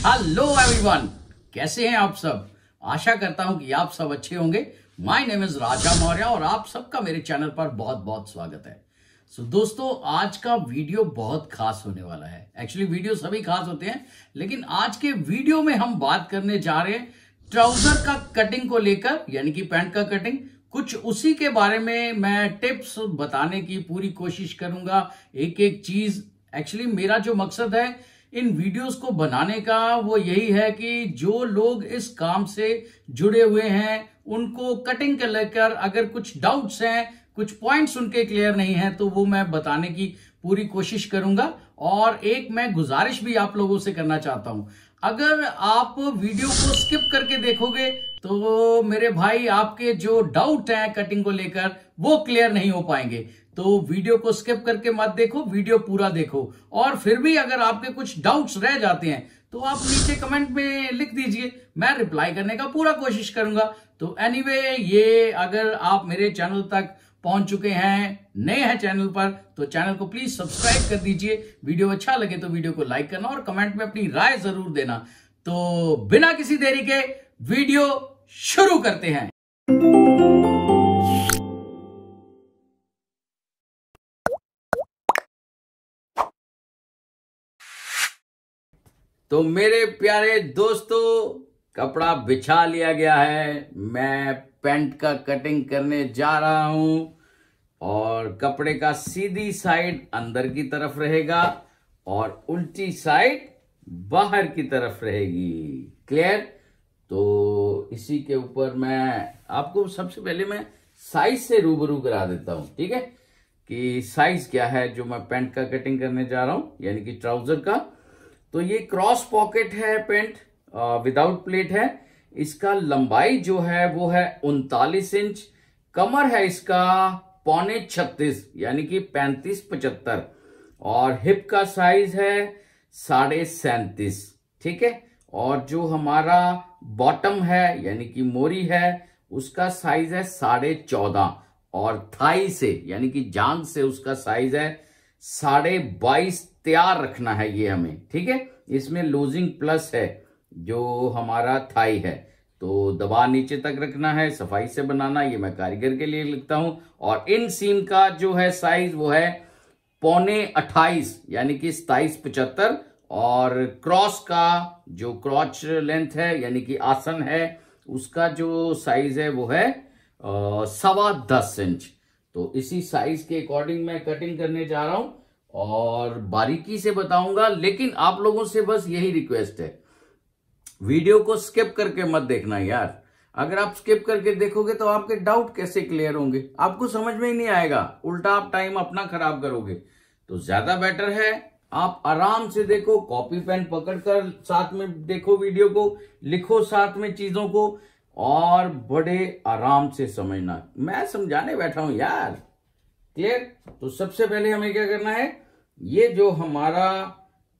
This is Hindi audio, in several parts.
हेलो एवरीवन, कैसे हैं आप सब। आशा करता हूं कि आप सब अच्छे होंगे। माय नेम इज राजा मौर्य और आप सबका मेरे चैनल पर बहुत बहुत स्वागत है। दोस्तों, आज का वीडियो बहुत खास होने वाला है। एक्चुअली वीडियो सभी खास होते हैं, लेकिन आज के वीडियो में हम बात करने जा रहे हैं ट्राउजर का कटिंग को लेकर, यानी कि पैंट का कटिंग। कुछ उसी के बारे में मैं टिप्स बताने की पूरी कोशिश करूंगा, एक एक चीज। एक्चुअली मेरा जो मकसद है इन वीडियोस को बनाने का वो यही है कि जो लोग इस काम से जुड़े हुए हैं उनको कटिंग के लेकर अगर कुछ डाउट्स हैं, कुछ पॉइंट्स उनके क्लियर नहीं है, तो वो मैं बताने की पूरी कोशिश करूंगा। और एक मैं गुजारिश भी आप लोगों से करना चाहता हूं, अगर आप वीडियो को स्किप करके देखोगे तो मेरे भाई आपके जो डाउट हैं कटिंग को लेकर वो क्लियर नहीं हो पाएंगे। तो वीडियो को स्किप करके मत देखो, वीडियो पूरा देखो। और फिर भी अगर आपके कुछ डाउट्स रह जाते हैं तो आप नीचे कमेंट में लिख दीजिए, मैं रिप्लाई करने का पूरा कोशिश करूंगा। तो एनीवे, ये अगर आप मेरे चैनल तक पहुंच चुके हैं, नए हैं चैनल पर, तो चैनल को प्लीज सब्सक्राइब कर दीजिए। वीडियो अच्छा लगे तो वीडियो को लाइक करना और कमेंट में अपनी राय जरूर देना। तो बिना किसी देरी के वीडियो शुरू करते हैं। तो मेरे प्यारे दोस्तों, कपड़ा बिछा लिया गया है। मैं पैंट का कटिंग करने जा रहा हूं और कपड़े का सीधी साइड अंदर की तरफ रहेगा और उल्टी साइड बाहर की तरफ रहेगी। क्लियर? तो इसी के ऊपर मैं आपको सबसे पहले मैं साइज से रूबरू करा देता हूं, ठीक है, कि साइज क्या है जो मैं पैंट का कटिंग करने जा रहा हूं, यानी कि ट्राउजर का। तो ये क्रॉस पॉकेट है, पैंट विदाउट प्लेट है। इसका लंबाई जो है वो है 39 इंच। कमर है इसका 35.5 यानी कि 35-75। और हिप का साइज है 37.5, ठीक है। और जो हमारा बॉटम है यानी कि मोरी है उसका साइज है 14.5। और थाई से यानी कि जांग से उसका साइज है 22.5। तैयार रखना है ये हमें, ठीक है। इसमें लूजिंग प्लस है जो हमारा थाई है, तो दबा नीचे तक रखना है, सफाई से बनाना। ये मैं कारीगर के लिए लिखता हूं। और इन सीम का जो है साइज वो है 28.25 यानी कि 27.75। और क्रॉस का जो क्रॉच लेंथ है यानी कि आसन है उसका जो साइज है वो है 10.25 इंच। तो इसी साइज के अकॉर्डिंग मैं कटिंग करने जा रहा हूं और बारीकी से बताऊंगा। लेकिन आप लोगों से बस यही रिक्वेस्ट है, वीडियो को स्किप करके मत देखना यार। अगर आप स्किप करके देखोगे तो आपके डाउट कैसे क्लियर होंगे, आपको समझ में ही नहीं आएगा, उल्टा आप टाइम अपना खराब करोगे। तो ज्यादा बेटर है आप आराम से देखो, कॉपी पेन पकड़कर साथ में देखो, वीडियो को लिखो साथ में चीजों को, और बड़े आराम से समझना। मैं समझाने बैठा हूं यार। क्लियर? तो सबसे पहले हमें क्या करना है, ये जो हमारा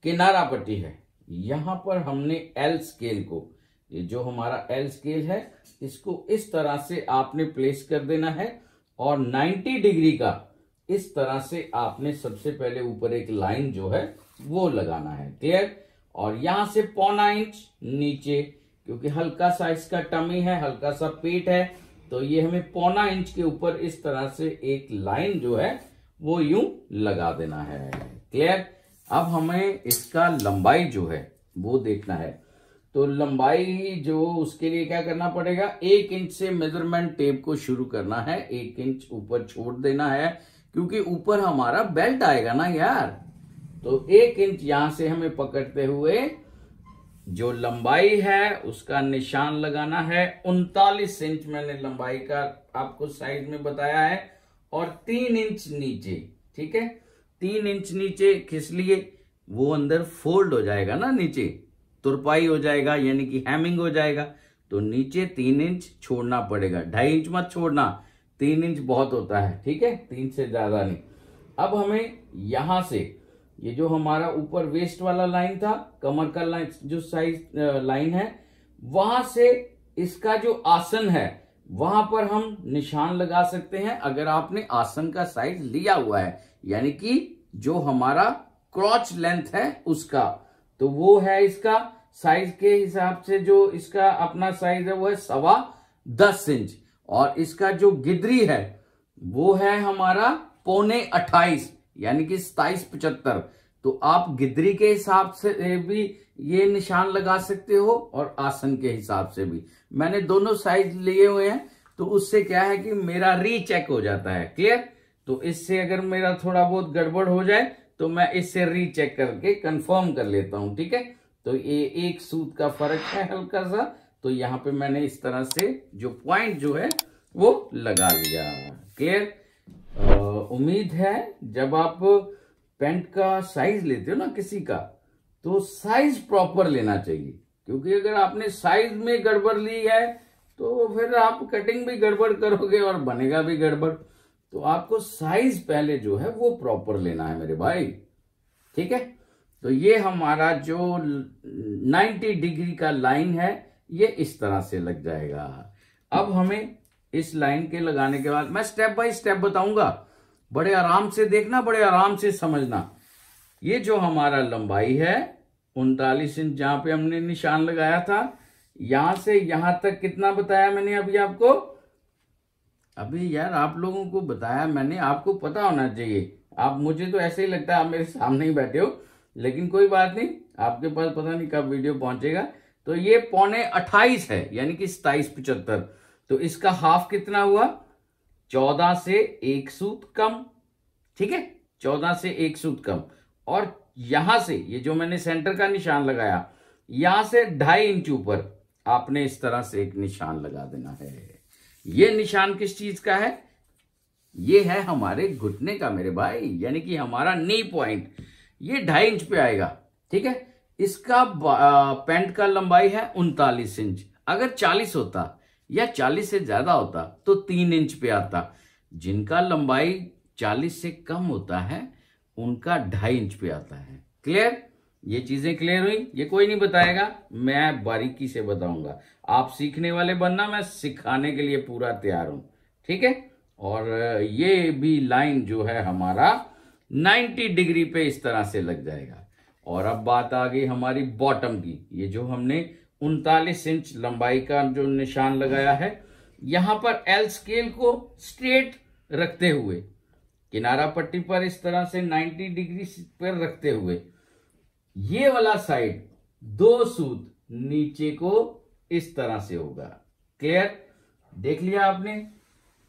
किनारा पट्टी है यहां पर हमने एल स्केल को, ये जो हमारा एल स्केल है इसको इस तरह से आपने प्लेस कर देना है और 90 डिग्री का इस तरह से आपने सबसे पहले ऊपर एक लाइन जो है वो लगाना है। क्लियर? और यहां से 0.25 इंच नीचे, क्योंकि हल्का सा इसका टमी है, हल्का सा पेट है, तो ये हमें 0.25 इंच के ऊपर इस तरह से एक लाइन जो है वो यूं लगा देना है। क्लियर? अब हमें इसका लंबाई जो है वो देखना है। तो लंबाई जो, उसके लिए क्या करना पड़ेगा, 1 इंच से मेजरमेंट टेप को शुरू करना है। 1 इंच ऊपर छोड़ देना है क्योंकि ऊपर हमारा बेल्ट आएगा ना यार। तो 1 इंच यहां से हमें पकड़ते हुए जो लंबाई है उसका निशान लगाना है। 39 इंच मैंने लंबाई का आपको साइज में बताया है। और 3 इंच नीचे, ठीक है, 3 इंच नीचे किस लिए, वो अंदर फोल्ड हो जाएगा ना, नीचे तुरपाई हो जाएगा यानी कि हैमिंग हो जाएगा। तो नीचे 3 इंच छोड़ना पड़ेगा, 2.5 इंच मत छोड़ना, 3 इंच बहुत होता है, ठीक है, 3 से ज्यादा नहीं। अब हमें यहां से ये जो हमारा ऊपर वेस्ट वाला लाइन था, कमर का लाइन जो साइज लाइन है, वहां से इसका जो आसन है वहां पर हम निशान लगा सकते हैं। अगर आपने आसन का साइज लिया हुआ है यानी कि जो हमारा क्रॉच लेंथ है उसका, तो वो है इसका साइज के हिसाब से जो इसका अपना साइज है वो है 10.25 इंच, और इसका जो गिदरी है वो है हमारा 27.25 यानी कि 27.75। तो आप गिदरी के हिसाब से भी ये निशान लगा सकते हो और आसन के हिसाब से भी। मैंने दोनों साइज लिए हुए हैं, तो उससे क्या है कि मेरा रीचेक हो जाता है। क्लियर? तो इससे अगर मेरा थोड़ा बहुत गड़बड़ हो जाए तो मैं इससे रीचेक करके कंफर्म कर लेता हूं। ठीक है, तो ये एक सूत का फर्क है हल्का सा, तो यहां पे मैंने इस तरह से जो पॉइंट जो है वो लगा लिया। क्लियर? उम्मीद है जब आप पैंट का साइज लेते हो ना किसी का, तो साइज प्रॉपर लेना चाहिए, क्योंकि अगर आपने साइज में गड़बड़ ली है तो फिर आप कटिंग भी गड़बड़ करोगे और बनेगा भी गड़बड़। तो आपको साइज पहले जो है वो प्रॉपर लेना है मेरे भाई। ठीक है, तो ये हमारा जो 90 डिग्री का लाइन है ये इस तरह से लग जाएगा। अब हमें इस लाइन के लगाने के बाद मैं स्टेप बाय स्टेप बताऊंगा, बड़े आराम से देखना, बड़े आराम से समझना। ये जो हमारा लंबाई है 39 इंच जहां पे हमने निशान लगाया था, यहां से यहां तक कितना बताया मैंने अभी आपको? अभी यार आप लोगों को बताया मैंने, आपको पता होना चाहिए। आप, मुझे तो ऐसे ही लगता है आप मेरे सामने ही बैठे हो, लेकिन कोई बात नहीं, आपके पास पता नहीं कब वीडियो पहुंचेगा। तो ये 27.25 है यानी कि 27.75। तो इसका हाफ कितना हुआ? 14 से 1 सूत कम। ठीक है, 14 से 1 सूत कम। और यहां से ये जो मैंने सेंटर का निशान लगाया, यहां से 2.5 इंच ऊपर आपने इस तरह से एक निशान लगा देना है। ये निशान किस चीज का है? ये है हमारे घुटने का मेरे भाई, यानी कि हमारा नी पॉइंट। ये 2.5 इंच पे आएगा। ठीक है, इसका पैंट का लंबाई है 39 इंच। अगर 40 होता या 40 से ज्यादा होता तो 3 इंच पे आता। जिनका लंबाई 40 से कम होता है उनका 2.5 इंच पे आता है। क्लियर? ये चीजें क्लियर हुई? ये कोई नहीं बताएगा, मैं बारीकी से बताऊंगा। आप सीखने वाले बनना, मैं सिखाने के लिए पूरा तैयार हूं। ठीक है, और ये भी लाइन जो है हमारा 90 डिग्री पे इस तरह से लग जाएगा। और अब बात आ गई हमारी बॉटम की। ये जो हमने 39 इंच लंबाई का जो निशान लगाया है, यहां पर एल स्केल को स्ट्रेट रखते हुए, किनारा पट्टी पर इस तरह से 90 डिग्री पर रखते हुए, ये वाला साइड 2 सूत नीचे को इस तरह से होगा। क्लियर? देख लिया आपने?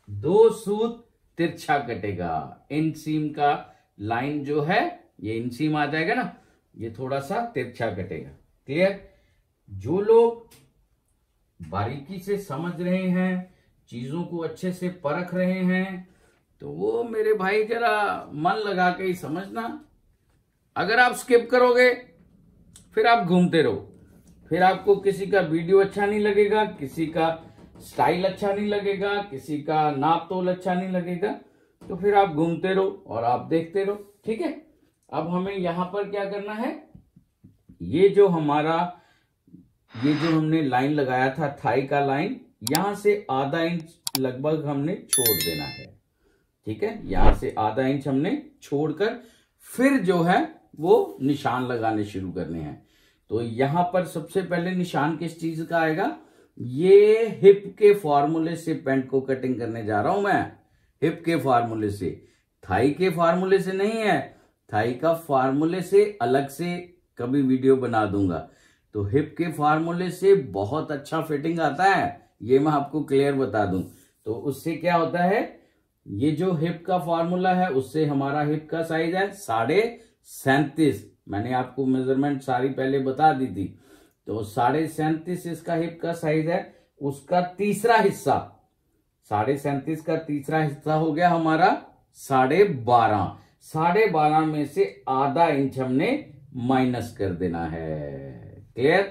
2 सूत तिरछा कटेगा। इनसीम का लाइन जो है ये इनसीम आ जाएगा ना, ये थोड़ा सा तिरछा कटेगा। क्लियर? जो लोग बारीकी से समझ रहे हैं, चीजों को अच्छे से परख रहे हैं, तो वो मेरे भाई जरा मन लगा के ही समझना। अगर आप स्किप करोगे फिर आप घूमते रहो, फिर आपको किसी का वीडियो अच्छा नहीं लगेगा, किसी का स्टाइल अच्छा नहीं लगेगा, किसी का नाप तोल अच्छा नहीं लगेगा, तो फिर आप घूमते रहो और आप देखते रहो। ठीक है, अब हमें यहां पर क्या करना है? ये जो हमने लाइन लगाया था थाई का लाइन, यहां से आधा इंच लगभग हमने छोड़ देना है। ठीक है, यहां से आधा इंच हमने छोड़कर फिर जो है वो निशान लगाने शुरू करने हैं। तो यहां पर सबसे पहले निशान किस चीज का आएगा? ये हिप के फॉर्मूले से पैंट को कटिंग करने जा रहा हूं मैं। हिप के फॉर्मूले से, थाई के फॉर्मूले से नहीं है। थाई का फॉर्मूले से अलग से कभी वीडियो बना दूंगा। तो हिप के फॉर्मूले से बहुत अच्छा फिटिंग आता है, ये मैं आपको क्लियर बता दूं। तो उससे क्या होता है, ये जो हिप का फॉर्मूला है उससे हमारा हिप का साइज है 37.5। मैंने आपको मेजरमेंट सारी पहले बता दी थी। तो 37.5 इसका हिप का साइज है। उसका तीसरा हिस्सा, 37.5 का तीसरा हिस्सा हो गया हमारा 12.5। 12.5 में से आधा इंच हमने माइनस कर देना है। क्लियर?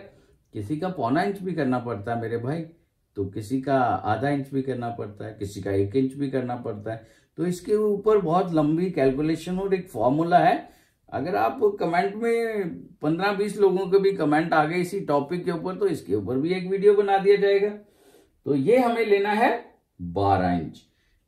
किसी का 1.25 इंच भी करना पड़ता है मेरे भाई, तो किसी का आधा इंच भी करना पड़ता है, किसी का 1 इंच भी करना पड़ता है। तो इसके ऊपर बहुत लंबी कैलकुलेशन और एक फॉर्मूला है। अगर आप कमेंट में 15-20 लोगों के भी कमेंट आ गए इसी टॉपिक के ऊपर, तो इसके ऊपर भी एक वीडियो बना दिया जाएगा। तो ये हमें लेना है 12 इंच।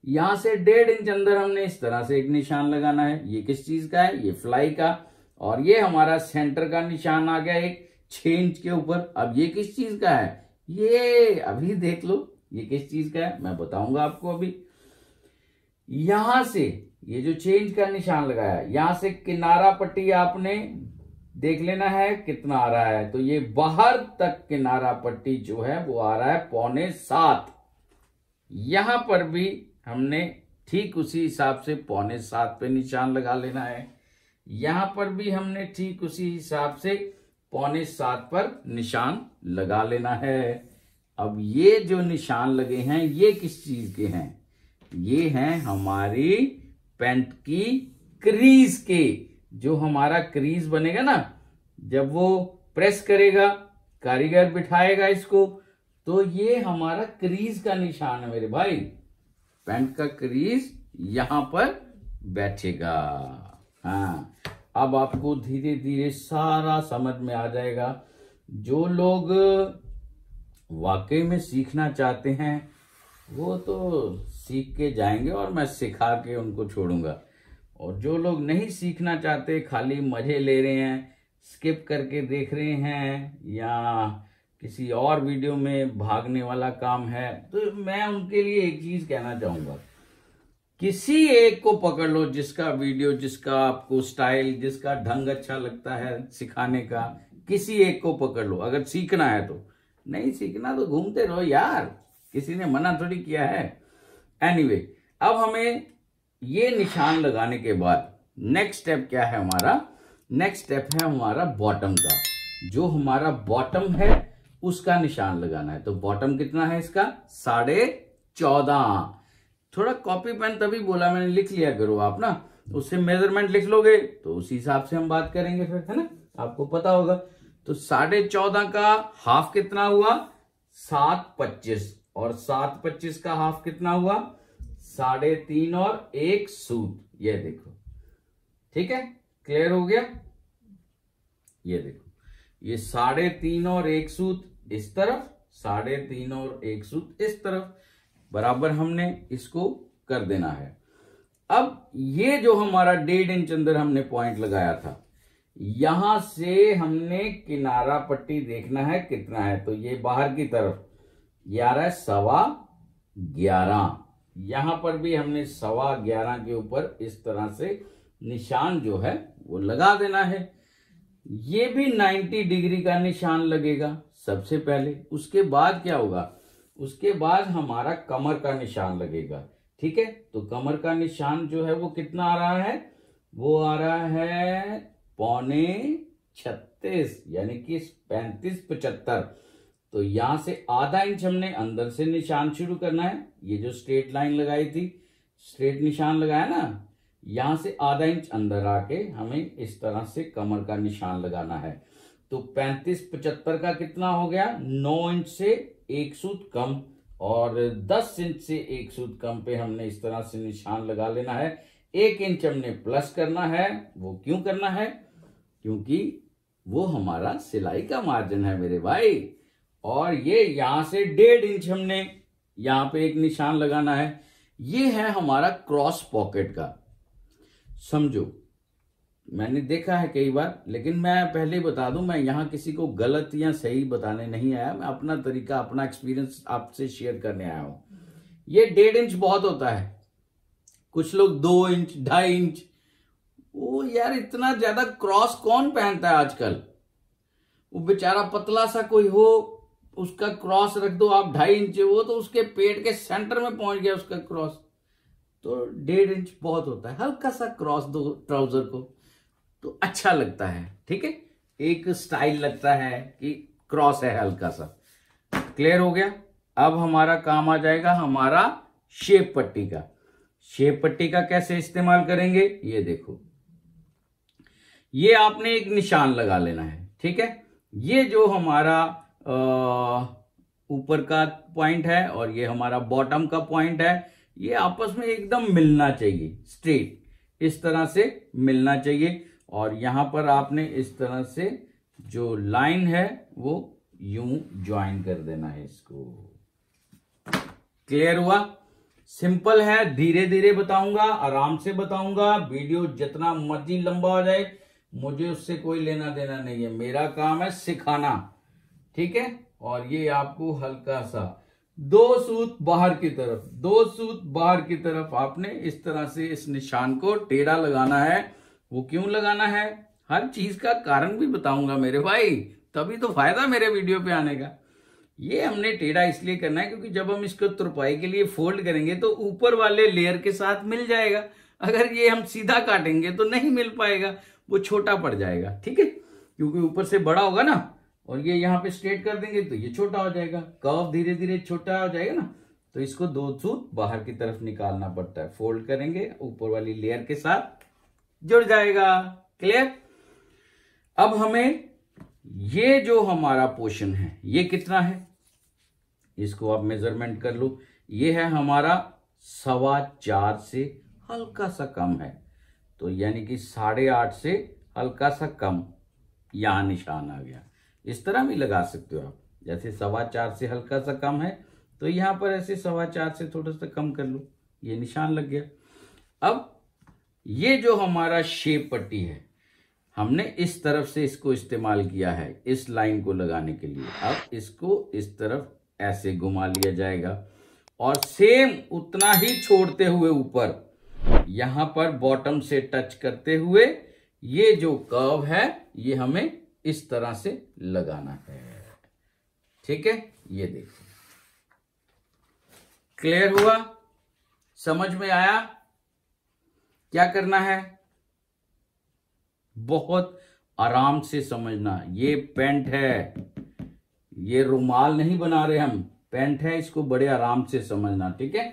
यहां से 1.5 इंच अंदर हमने इस तरह से एक निशान लगाना है। ये किस चीज का है? ये फ्लाई का। और ये हमारा सेंटर का निशान आ गया एक चेंज के ऊपर। अब ये किस चीज का है, ये अभी देख लो ये किस चीज का है, मैं बताऊंगा आपको अभी। यहां से ये जो चेंज का निशान लगाया, यहां से किनारा पट्टी आपने देख लेना है कितना आ रहा है। तो ये बाहर तक किनारा पट्टी जो है वो आ रहा है 6.25। यहां पर भी हमने ठीक उसी हिसाब से 6.25 पे निशान लगा लेना है। यहां पर भी हमने ठीक उसी हिसाब से 6.25 पर निशान लगा लेना है। अब ये जो निशान लगे हैं ये किस चीज के हैं, ये हैं हमारी पैंट की क्रीज के। जो हमारा क्रीज बनेगा ना, जब वो प्रेस करेगा, कारीगर बिठाएगा इसको, तो ये हमारा क्रीज का निशान है मेरे भाई। पैंट का क्रीज यहां पर बैठेगा। हाँ, अब आपको धीरे धीरे सारा समझ में आ जाएगा। जो लोग वाकई में सीखना चाहते हैं वो तो सीख के जाएंगे और मैं सिखा के उनको छोड़ूंगा। और जो लोग नहीं सीखना चाहते, खाली मजे ले रहे हैं, स्किप करके देख रहे हैं, या किसी और वीडियो में भागने वाला काम है, तो मैं उनके लिए एक चीज कहना चाहूंगा, किसी एक को पकड़ लो जिसका वीडियो, जिसका आपको स्टाइल, जिसका ढंग अच्छा लगता है सिखाने का, किसी एक को पकड़ लो अगर सीखना है तो। नहीं सीखना तो घूमते रहो यार, किसी ने मना थोड़ी किया है। एनीवे, अब हमें ये निशान लगाने के बाद नेक्स्ट स्टेप क्या है हमारा, नेक्स्ट स्टेप है हमारा बॉटम का। जो हमारा बॉटम है उसका निशान लगाना है। तो बॉटम कितना है इसका, 14.5। थोड़ा कॉपी पेन तभी बोला मैंने, लिख लिया करो आप ना, उससे मेजरमेंट लिख लोगे तो उसी हिसाब से हम बात करेंगे फिर, है ना, आपको पता होगा। तो 14.5 का हाफ कितना हुआ, 7.25, और 7.25 का हाफ कितना हुआ, 3.5 और 1 सूत। ये देखो, ठीक है, क्लियर हो गया। ये देखो, ये 3.5 और 1 सूत इस तरफ, 3.5 और 1 सूत इस तरफ, बराबर हमने इसको कर देना है। अब ये जो हमारा 1.5 इंच अंदर हमने पॉइंट लगाया था, यहां से हमने किनारा पट्टी देखना है कितना है। तो ये बाहर की तरफ ये आ रहा है 11.25। यहां पर भी हमने 11.25 के ऊपर इस तरह से निशान जो है वो लगा देना है। ये भी 90 डिग्री का निशान लगेगा सबसे पहले। उसके बाद क्या होगा, उसके बाद हमारा कमर का निशान लगेगा, ठीक है। तो कमर का निशान जो है वो कितना आ रहा है, वो आ रहा है 35.36, यानी कि 35.75। तो यहां से आधा इंच हमने अंदर से निशान शुरू करना है। ये जो स्ट्रेट लाइन लगाई थी, स्ट्रेट निशान लगाया ना, यहां से आधा इंच अंदर आके हमें इस तरह से कमर का निशान लगाना है। तो 35.75 का कितना हो गया, 9 इंच से 1 सूत कम, और 10 इंच से 1 सूत कम पे हमने इस तरह से निशान लगा लेना है। 1 इंच हमने प्लस करना है। वो क्यों करना है, क्योंकि वो हमारा सिलाई का मार्जिन है मेरे भाई। और ये यहां से 1.5 इंच हमने यहां पे एक निशान लगाना है। ये है हमारा क्रॉस पॉकेट का। समझो, मैंने देखा है कई बार, लेकिन मैं पहले बता दूं, मैं यहां किसी को गलत या सही बताने नहीं आया, मैं अपना तरीका, अपना एक्सपीरियंस आपसे शेयर करने आया हूं। ये 1.5 इंच बहुत होता है, कुछ लोग 2 इंच 2.5 इंच, वो यार इतना ज्यादा क्रॉस कौन पहनता है आजकल। वो बेचारा पतला सा कोई हो, उसका क्रॉस रख दो आप 2.5 इंच, वो तो उसके पेट के सेंटर में पहुंच गया उसका क्रॉस। तो 1.5 इंच बहुत होता है, हल्का सा क्रॉस दो ट्राउजर को तो अच्छा लगता है, ठीक है, एक स्टाइल लगता है कि क्रॉस है हल्का सा। क्लियर हो गया। अब हमारा काम आ जाएगा हमारा शेप पट्टी का। शेप पट्टी का कैसे इस्तेमाल करेंगे, ये देखो, ये आपने एक निशान लगा लेना है, ठीक है। ये जो हमारा ऊपर का पॉइंट है और ये हमारा बॉटम का पॉइंट है, ये आपस में एकदम मिलना चाहिए, स्ट्रेट इस तरह से मिलना चाहिए। और यहां पर आपने इस तरह से जो लाइन है वो यूं ज्वाइन कर देना है इसको। क्लियर हुआ। सिंपल है, धीरे धीरे बताऊंगा, आराम से बताऊंगा। वीडियो जितना मर्जी लंबा हो जाए मुझे उससे कोई लेना देना नहीं है, मेरा काम है सिखाना, ठीक है। और ये आपको हल्का सा 2 सूत बाहर की तरफ, 2 सूत बाहर की तरफ आपने इस तरह से इस निशान को टेढ़ा लगाना है। वो क्यों लगाना है, हर चीज का कारण भी बताऊंगा मेरे भाई, तभी तो फायदा मेरे वीडियो पे आने का। ये हमने टेढ़ा इसलिए करना है क्योंकि जब हम इसको तुरपाई के लिए फोल्ड करेंगे तो ऊपर वाले लेयर के साथ मिल जाएगा। अगर ये हम सीधा काटेंगे तो नहीं मिल पाएगा, वो छोटा पड़ जाएगा, ठीक है, क्योंकि ऊपर से बड़ा होगा ना, और ये यहाँ पे स्ट्रेट कर देंगे तो ये छोटा हो जाएगा, कर्व धीरे धीरे छोटा हो जाएगा ना। तो इसको 2 सूत बाहर की तरफ निकालना पड़ता है, फोल्ड करेंगे ऊपर वाली लेयर के साथ जुड़ जाएगा। क्लियर। अब हमें ये जो हमारा पोर्शन है ये कितना है, इसको आप मेजरमेंट कर लो। ये है हमारा 4.25 से हल्का सा कम है, तो यानी कि 8.5 से हल्का सा कम, यहां निशान आ गया। इस तरह भी लगा सकते हो आप, जैसे 4.25 से हल्का सा कम है तो यहां पर ऐसे 4.25 से थोड़ा सा कम कर लो, ये निशान लग गया। अब ये जो हमारा शेप पट्टी है, हमने इस तरफ से इसको इस्तेमाल किया है इस लाइन को लगाने के लिए। अब इसको इस तरफ ऐसे घुमा लिया जाएगा और सेम उतना ही छोड़ते हुए ऊपर यहां पर बॉटम से टच करते हुए ये जो कर्व है ये हमें इस तरह से लगाना है, ठीक है। ये देखिए, क्लियर हुआ, समझ में आया। क्या करना है, बहुत आराम से समझना। ये पेंट है, ये रुमाल नहीं बना रहे हम, पेंट है, इसको बड़े आराम से समझना, ठीक है।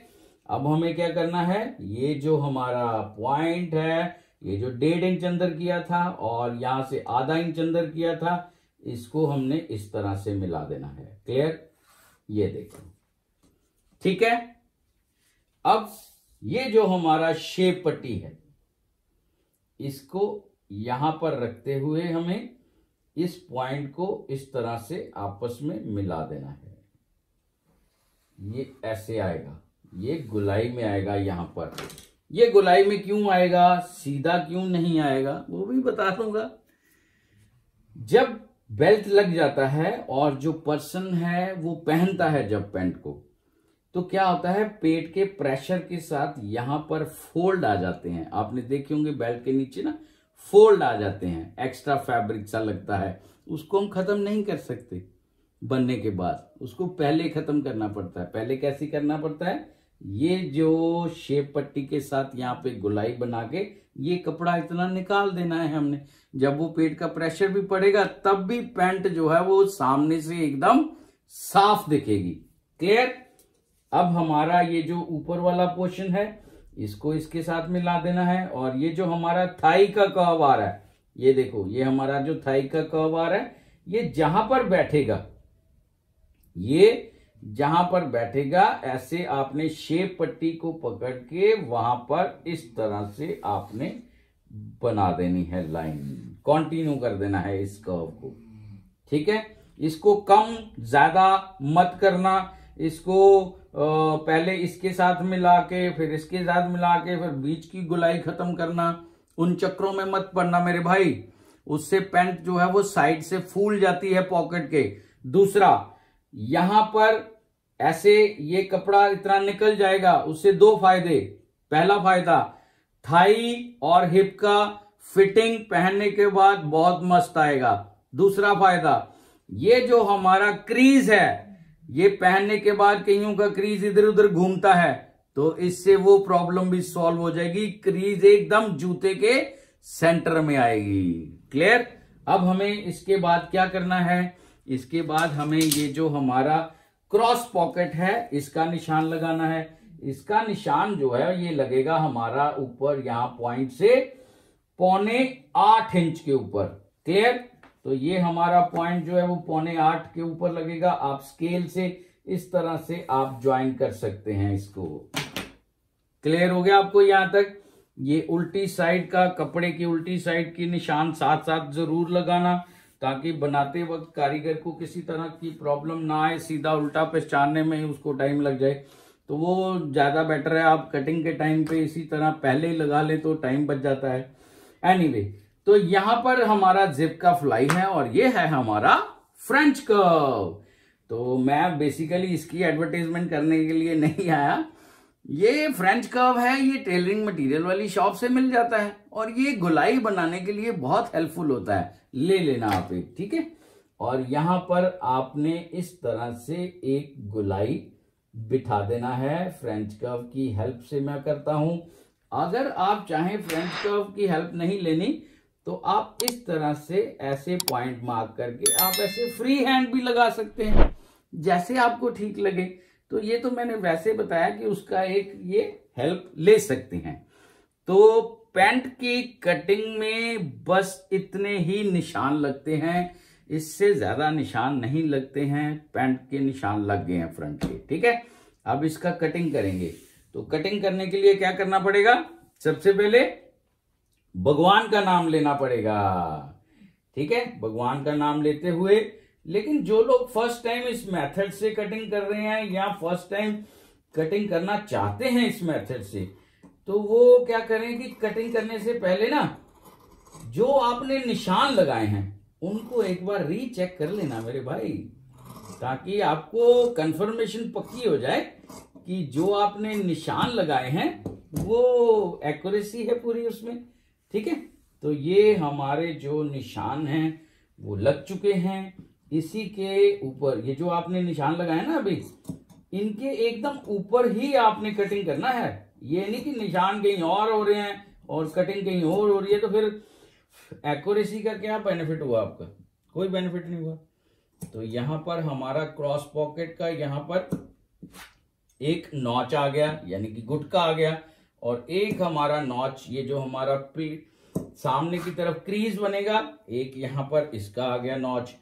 अब हमें क्या करना है, ये जो हमारा पॉइंट है, ये जो 1.5 इंच अंदर किया था और यहां से आधा इंच अंदर किया था, इसको हमने इस तरह से मिला देना है। क्लियर, ये देखो, ठीक है। अब ये जो हमारा शेप पट्टी है, इसको यहां पर रखते हुए हमें इस पॉइंट को इस तरह से आपस में मिला देना है। ये ऐसे आएगा, ये गुलाई में आएगा। यहां पर ये गुलाई में क्यों आएगा, सीधा क्यों नहीं आएगा, वो भी बता दूंगा। जब बेल्ट लग जाता है और जो पर्सन है वो पहनता है जब पैंट को, तो क्या होता है, पेट के प्रेशर के साथ यहां पर फोल्ड आ जाते हैं। आपने देखे होंगे बेल्ट के नीचे ना फोल्ड आ जाते हैं, एक्स्ट्रा फैब्रिक सा लगता है, उसको हम खत्म नहीं कर सकते बनने के बाद, उसको पहले खत्म करना पड़ता है। पहले कैसे करना पड़ता है, ये जो शेप पट्टी के साथ यहाँ पे गुलाई बना के ये कपड़ा इतना निकाल देना है हमने। जब वो पेट का प्रेशर भी पड़ेगा तब भी पैंट जो है वो सामने से एकदम साफ दिखेगी। क्लियर। अब हमारा ये जो ऊपर वाला पोर्शन है इसको इसके साथ मिला देना है, और ये जो हमारा थाई का कर्व आ रहा है, ये देखो, ये हमारा जो थाई का कर्व आ रहा है, ये जहां पर बैठेगा, ये जहां पर बैठेगा, ऐसे आपने शेप पट्टी को पकड़ के वहां पर इस तरह से आपने बना देनी है लाइन, कंटिन्यू कर देना है इस कर्व को, ठीक है। इसको कम ज्यादा मत करना, इसको पहले इसके साथ मिला के फिर इसके साथ मिला के फिर बीच की गुलाई खत्म करना, उन चक्रों में मत पड़ना मेरे भाई, उससे पैंट जो है वो साइड से फूल जाती है पॉकेट के। दूसरा, यहां पर ऐसे ये कपड़ा इतना निकल जाएगा, उससे 2 फायदे। पहला फायदा, थाई और हिप का फिटिंग पहनने के बाद बहुत मस्त आएगा। दूसरा फायदा, ये जो हमारा क्रीज है, ये पहनने के बाद कईयों का क्रीज इधर उधर घूमता है, तो इससे वो प्रॉब्लम भी सॉल्व हो जाएगी, क्रीज एकदम जूते के सेंटर में आएगी। क्लियर। अब हमें इसके बाद क्या करना है, इसके बाद हमें ये जो हमारा क्रॉस पॉकेट है इसका निशान लगाना है। इसका निशान जो है ये लगेगा हमारा ऊपर यहां पॉइंट से 7.25 इंच के ऊपर। क्लियर। तो ये हमारा पॉइंट जो है वो 7.25 के ऊपर लगेगा। आप स्केल से इस तरह से आप ज्वाइन कर सकते हैं इसको। क्लियर हो गया आपको यहां तक। ये उल्टी साइड का, कपड़े की उल्टी साइड की निशान साथ साथ जरूर लगाना, ताकि बनाते वक्त कारीगर को किसी तरह की प्रॉब्लम ना आए, सीधा उल्टा पहचानने में ही उसको टाइम लग जाए, तो वो ज्यादा बेटर है आप कटिंग के टाइम पे इसी तरह पहले ही लगा ले तो टाइम बच जाता है। एनीवे, तो यहां पर हमारा जिप का फ्लाई है और ये है हमारा फ्रेंच कर्व। तो मैं बेसिकली इसकी एडवर्टाइजमेंट करने के लिए नहीं आया। ये फ्रेंच कर्व है, ये टेलरिंग मटेरियल वाली शॉप से मिल जाता है और ये गोलाई बनाने के लिए बहुत हेल्पफुल होता है, ले लेना आप एक, ठीक है। और यहां पर आपने इस तरह से एक गोलाई बिठा देना है। फ्रेंच कर्व की हेल्प से मैं करता हूं। अगर आप चाहें फ्रेंच कर्व की हेल्प नहीं लेनी तो आप इस तरह से ऐसे पॉइंट मार्क करके आप ऐसे फ्री हैंड भी लगा सकते हैं, जैसे आपको ठीक लगे। तो ये तो मैंने वैसे बताया कि उसका एक ये हेल्प ले सकते हैं। तो पैंट की कटिंग में बस इतने ही निशान लगते हैं, इससे ज्यादा निशान नहीं लगते हैं। पैंट के निशान लग गए हैं फ्रंट के, ठीक है। अब इसका कटिंग करेंगे। तो कटिंग करने के लिए क्या करना पड़ेगा? सबसे पहले भगवान का नाम लेना पड़ेगा, ठीक है। भगवान का नाम लेते हुए, लेकिन जो लोग फर्स्ट टाइम इस मेथड से कटिंग कर रहे हैं या फर्स्ट टाइम कटिंग करना चाहते हैं इस मेथड से, तो वो क्या करें कि कटिंग करने से पहले ना जो आपने निशान लगाए हैं उनको एक बार रीचेक कर लेना मेरे भाई, ताकि आपको कंफर्मेशन पक्की हो जाए कि जो आपने निशान लगाए हैं वो एक्यूरेसी है पूरी उसमें, ठीक है। तो ये हमारे जो निशान हैं वो लग चुके हैं। इसी के ऊपर ये जो आपने निशान लगाए ना अभी, इनके एकदम ऊपर ही आपने कटिंग करना है। ये नहीं कि निशान कहीं और हो रहे हैं और कटिंग कहीं और हो रही है, तो फिर एक्यूरेसी का क्या बेनिफिट हुआ आपका? कोई बेनिफिट नहीं हुआ। तो यहां पर हमारा क्रॉस पॉकेट का यहाँ पर एक नॉच आ गया, यानी कि गुटका आ गया, और एक हमारा नॉच, ये जो हमारा सामने की तरफ क्रीज बनेगा, एक यहां पर इसका आ गया नॉच,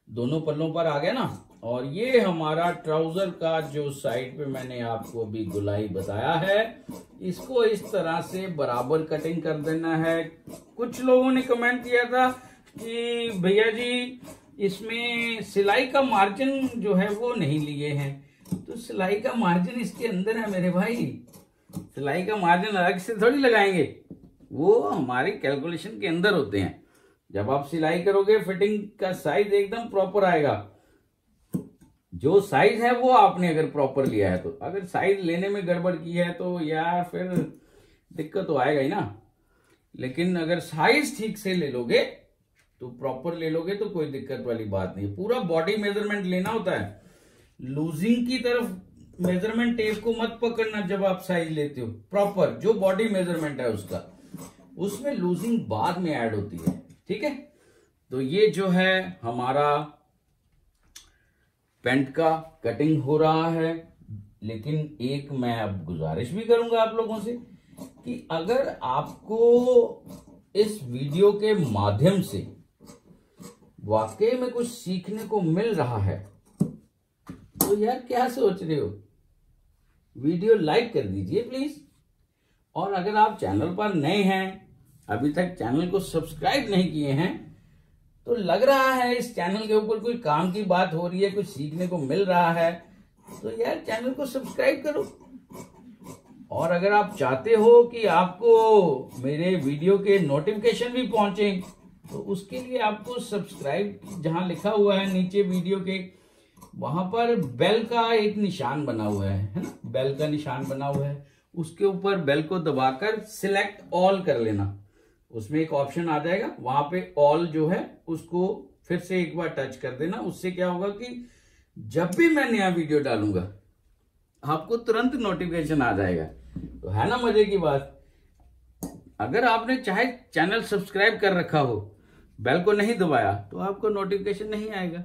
दोनों पल्लों पर आ गया ना। और ये हमारा ट्राउजर का जो साइड पे मैंने आपको अभी गुलाई बताया है, इसको इस तरह से बराबर कटिंग कर देना है। कुछ लोगों ने कमेंट किया था कि भैया जी इसमें सिलाई का मार्जिन जो है वो नहीं लिए हैं। तो सिलाई का मार्जिन इसके अंदर है मेरे भाई, सिलाई का मार्जिन अलग से थोड़ी लगाएंगे, वो हमारी कैलकुलेशन के अंदर होते हैं। जब आप सिलाई करोगे फिटिंग का साइज एकदम प्रॉपर आएगा। जो साइज है वो आपने अगर प्रॉपर लिया है, तो अगर साइज लेने में गड़बड़ की है तो यार फिर दिक्कत तो आएगा ही ना। लेकिन अगर साइज ठीक से ले लोगे तो प्रॉपर ले लोगे तो कोई दिक्कत वाली बात नहीं। पूरा बॉडी मेजरमेंट लेना होता है, लूजिंग की तरफ मेजरमेंट टेप को मत पकड़ना जब आप साइज लेते हो। प्रॉपर जो बॉडी मेजरमेंट है उसका, उसमें लूजिंग बाद में ऐड होती है, ठीक है। तो ये जो है हमारा पैंट का कटिंग हो रहा है। लेकिन एक मैं अब गुजारिश भी करूंगा आप लोगों से कि अगर आपको इस वीडियो के माध्यम से वाकई में कुछ सीखने को मिल रहा है तो यार क्या सोच रहे हो, वीडियो लाइक कर दीजिए प्लीज। और अगर आप चैनल पर नए हैं, अभी तक चैनल को सब्सक्राइब नहीं किए हैं, तो लग रहा है इस चैनल के ऊपर कोई काम की बात हो रही है, कुछ सीखने को मिल रहा है, तो यार चैनल को सब्सक्राइब करो। और अगर आप चाहते हो कि आपको मेरे वीडियो के नोटिफिकेशन भी पहुंचे, तो उसके लिए आपको सब्सक्राइब जहां लिखा हुआ है नीचे वीडियो के, वहां पर बेल का एक निशान बना हुआ है ना, बेल का निशान बना हुआ है, उसके ऊपर बेल को दबाकर सिलेक्ट ऑल कर लेना। उसमें एक ऑप्शन आ जाएगा, वहां पे ऑल जो है उसको फिर से एक बार टच कर देना। उससे क्या होगा कि जब भी मैं नया वीडियो डालूंगा आपको तुरंत नोटिफिकेशन आ जाएगा। तो है ना मजे की बात। अगर आपने चाहे चैनल सब्सक्राइब कर रखा हो, बेल को नहीं दबाया, तो आपको नोटिफिकेशन नहीं आएगा।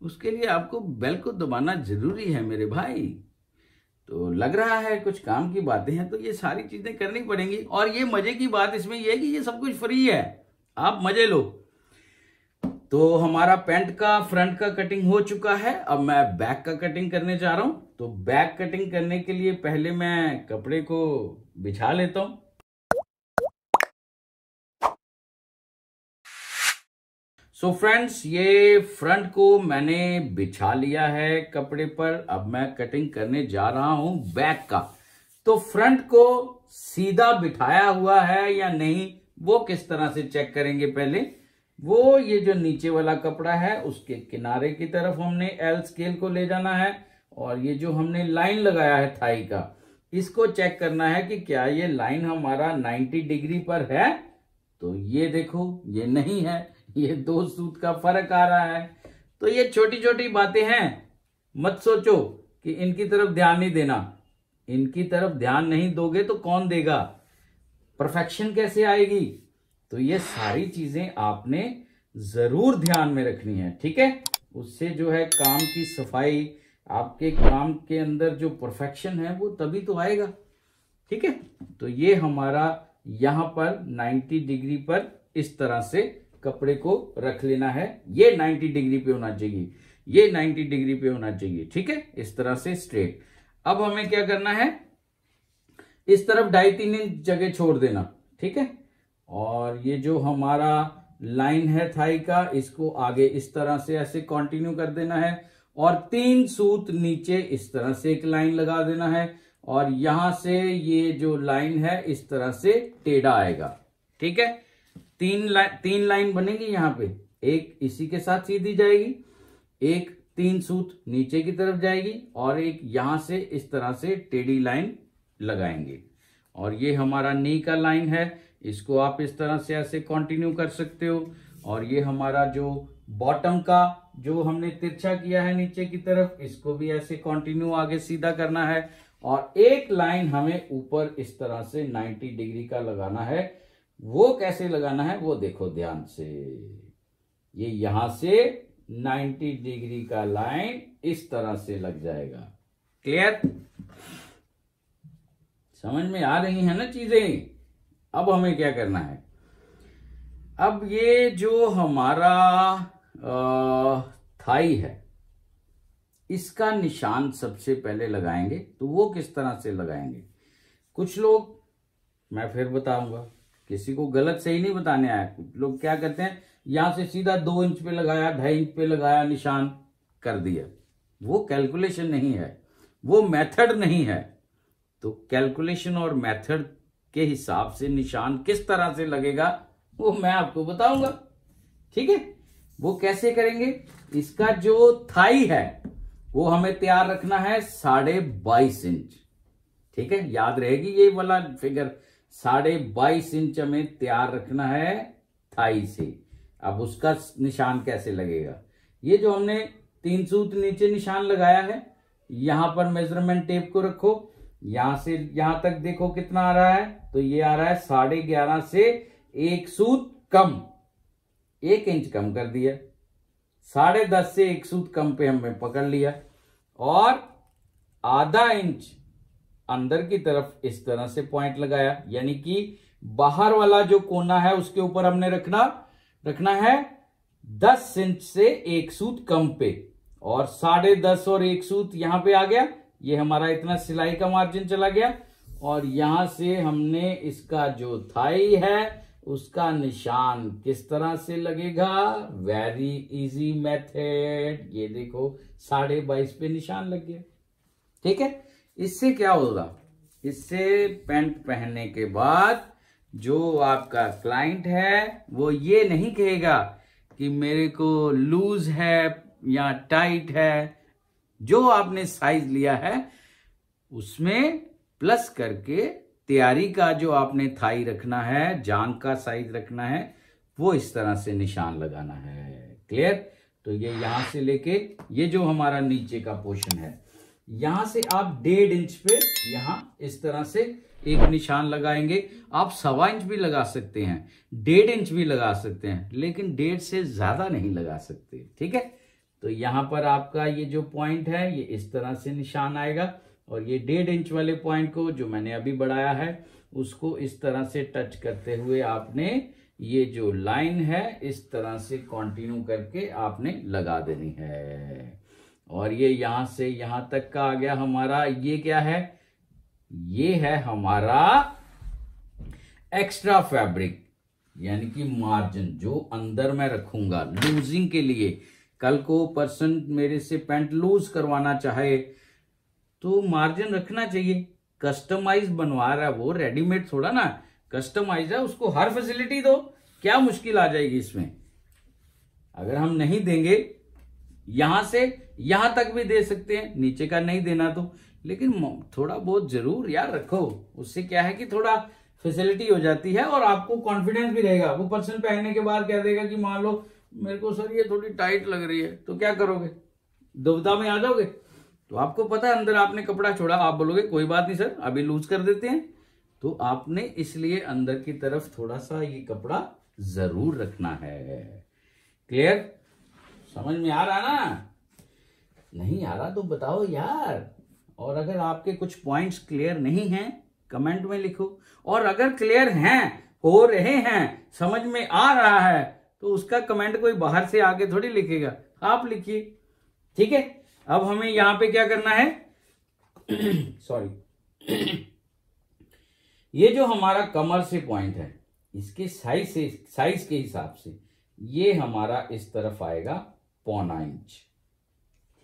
उसके लिए आपको बेल को दबाना जरूरी है मेरे भाई। तो लग रहा है कुछ काम की बातें हैं, तो ये सारी चीजें करनी पड़ेंगी। और ये मजे की बात इसमें ये है कि ये सब कुछ फ्री है, आप मजे लो। तो हमारा पैंट का फ्रंट का कटिंग हो चुका है। अब मैं बैक का कटिंग करने जा रहा हूं। तो बैक कटिंग करने के लिए पहले मैं कपड़े को बिछा लेता हूं। सो फ्रेंड्स, ये फ्रंट को मैंने बिछा लिया है कपड़े पर। अब मैं कटिंग करने जा रहा हूं बैक का। तो फ्रंट को सीधा बिठाया हुआ है या नहीं, वो किस तरह से चेक करेंगे? पहले वो ये जो नीचे वाला कपड़ा है उसके किनारे की तरफ हमने एल स्केल को ले जाना है, और ये जो हमने लाइन लगाया है थाई का, इसको चेक करना है कि क्या ये लाइन हमारा 90 डिग्री पर है। तो ये देखो ये नहीं है, ये 2 सूत का फर्क आ रहा है। तो ये छोटी छोटी बातें हैं, मत सोचो कि इनकी तरफ ध्यान नहीं देना। इनकी तरफ ध्यान नहीं दोगे तो कौन देगा? परफेक्शन कैसे आएगी? तो ये सारी चीजें आपने जरूर ध्यान में रखनी है, ठीक है। उससे जो है काम की सफाई, आपके काम के अंदर जो परफेक्शन है वो तभी तो आएगा, ठीक है। तो ये हमारा यहां पर 90 डिग्री पर इस तरह से कपड़े को रख लेना है। ये 90 डिग्री पे होना चाहिए, ये 90 डिग्री पे होना चाहिए, ठीक है, इस तरह से स्ट्रेट। अब हमें क्या करना है, इस तरफ 2.5-3 इंच जगह छोड़ देना, ठीक है। और ये जो हमारा लाइन है थाई का, इसको आगे इस तरह से ऐसे कंटिन्यू कर देना है, और 3 सूत नीचे इस तरह से एक लाइन लगा देना है, और यहां से ये जो लाइन है इस तरह से टेढ़ा आएगा, ठीक है। 3 लाइन बनेगी यहां पे, एक इसी के साथ सीधी जाएगी, एक 3 सूत नीचे की तरफ जाएगी, और एक यहां से इस तरह से टेढ़ी लाइन लगाएंगे। और ये हमारा नी का लाइन है, इसको आप इस तरह से ऐसे कंटिन्यू कर सकते हो। और ये हमारा जो बॉटम का जो हमने तिरछा किया है नीचे की तरफ, इसको भी ऐसे कंटिन्यू आगे सीधा करना है। और एक लाइन हमें ऊपर इस तरह से 90 डिग्री का लगाना है। वो कैसे लगाना है वो देखो ध्यान से, ये यहां से 90 डिग्री का लाइन इस तरह से लग जाएगा। क्लियर? समझ में आ रही है ना चीजें? अब हमें क्या करना है, अब ये जो हमारा थाई है, इसका निशान सबसे पहले लगाएंगे। तो वो किस तरह से लगाएंगे? कुछ लोग, मैं फिर बताऊंगा, किसी को गलत सही नहीं बताने आया। कुछ लोग क्या करते हैं, यहां से सीधा 2 इंच पे लगाया, 2.5 इंच पे लगाया, निशान कर दिया। वो कैलकुलेशन नहीं है, वो मेथड नहीं है। तो कैलकुलेशन और मेथड के हिसाब से निशान किस तरह से लगेगा वो मैं आपको बताऊंगा, ठीक है। वो कैसे करेंगे, इसका जो थाई है वो हमें तैयार रखना है 22.5 इंच, ठीक है। याद रहेगी ये वाला फिगर, 22.5 इंच हमें तैयार रखना है थाई से। अब उसका निशान कैसे लगेगा, ये जो हमने 3 सूत नीचे निशान लगाया है, यहां पर मेजरमेंट टेप को रखो, यहां से यहां तक देखो कितना आ रहा है। तो ये आ रहा है 11.5 से 1 सूत कम, 1 इंच कम कर दिया। 10.5 से 1 सूत कम पे हमने पकड़ लिया, और ½ इंच अंदर की तरफ इस तरह से पॉइंट लगाया, यानी कि बाहर वाला जो कोना है उसके ऊपर हमने रखना है 10 इंच से 1 सूत कम पे, और 10.5 और 1 सूत यहां पे आ गया। ये हमारा इतना सिलाई का मार्जिन चला गया, और यहां से हमने इसका जो थाई है उसका निशान किस तरह से लगेगा, वेरी इजी मेथड। ये देखो 22.5 पे निशान लग गया, ठीक है। इससे क्या होगा, इससे पैंट पहनने के बाद जो आपका क्लाइंट है वो ये नहीं कहेगा कि मेरे को लूज है या टाइट है। जो आपने साइज लिया है उसमें प्लस करके तैयारी का जो आपने थाई रखना है, जांग का साइज रखना है, वो इस तरह से निशान लगाना है। क्लियर? तो ये यहां से लेके ये जो हमारा नीचे का पोर्शन है, यहां से आप 1.5 इंच पे यहां इस तरह से एक निशान लगाएंगे। आप 1.25 इंच भी लगा सकते हैं, 1.5 इंच भी लगा सकते हैं, लेकिन 1.5 से ज्यादा नहीं लगा सकते, ठीक है। तो यहां पर आपका ये जो पॉइंट है ये इस तरह से निशान आएगा, और ये 1.5 इंच वाले पॉइंट को जो मैंने अभी बढ़ाया है उसको इस तरह से टच करते हुए आपने ये जो लाइन है इस तरह से कंटिन्यू करके आपने लगा देनी है। और ये यहां से यहां तक का आ गया हमारा। ये क्या है, ये है हमारा एक्स्ट्रा फैब्रिक, यानी कि मार्जिन जो अंदर मैं रखूंगा लूजिंग के लिए। कल को पर्सन मेरे से पैंट लूज करवाना चाहे तो मार्जिन रखना चाहिए। कस्टमाइज बनवा रहा है वो, रेडीमेड थोड़ा ना। कस्टमाइज है, उसको हर फैसिलिटी दो, क्या मुश्किल आ जाएगी इसमें। अगर हम नहीं देंगे, यहां से यहां तक भी दे सकते हैं, नीचे का नहीं देना तो, लेकिन थोड़ा बहुत जरूर यार रखो। उससे क्या है कि थोड़ा फैसिलिटी हो जाती है और आपको कॉन्फिडेंस भी रहेगा। वो पर्सन पहनने के बाद कह देगा कि मान लो मेरे को सर ये थोड़ी टाइट लग रही है, तो क्या करोगे, दुविधा में आ जाओगे। तो आपको पता है अंदर आपने कपड़ा छोड़ा, आप बोलोगे कोई बात नहीं सर अभी लूज कर देते हैं, तो आपने इसलिए अंदर की तरफ थोड़ा सा ये कपड़ा जरूर रखना है। क्लियर? समझ में आ रहा ना? नहीं आ रहा तो बताओ यार। और अगर आपके कुछ पॉइंट्स क्लियर नहीं हैं कमेंट में लिखो, और अगर क्लियर हैं, हो रहे हैं, समझ में आ रहा है, तो उसका कमेंट कोई बाहर से आके थोड़ी लिखेगा, आप लिखिए। ठीक है, अब हमें यहां पे क्या करना है सॉरी ये जो हमारा कमर से पॉइंट है, इसके साइज के हिसाब से ये हमारा इस तरफ आएगा 0.25 इंच।